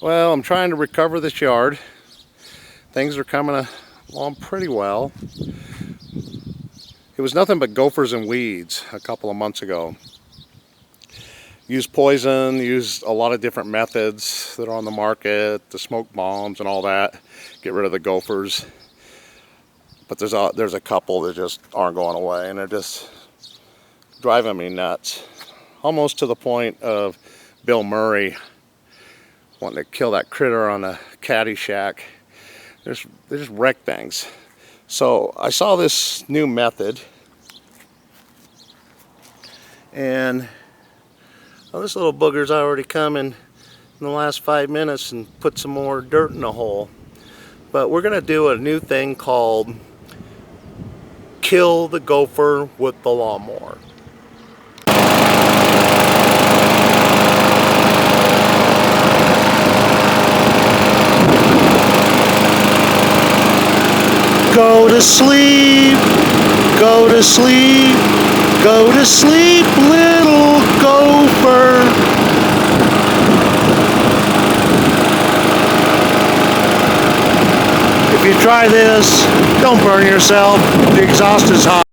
Well, I'm trying to recover this yard. Things are coming along pretty well. It was nothing but gophers and weeds a couple of months ago. Used poison, used a lot of different methods that are on the market, the smoke bombs and all that, get rid of the gophers. But there's a couple that just aren't going away, and they're just driving me nuts. Almost to the point of Bill Murray wanting to kill that critter on a caddy shack. They just wreck things. So I saw this new method, and this little booger's already come in the last 5 minutes and put some more dirt in the hole. But we're gonna do a new thing called Kill the Gopher with the lawnmower. Go to sleep, go to sleep, go to sleep, little gopher. If you try this, don't burn yourself. The exhaust is hot.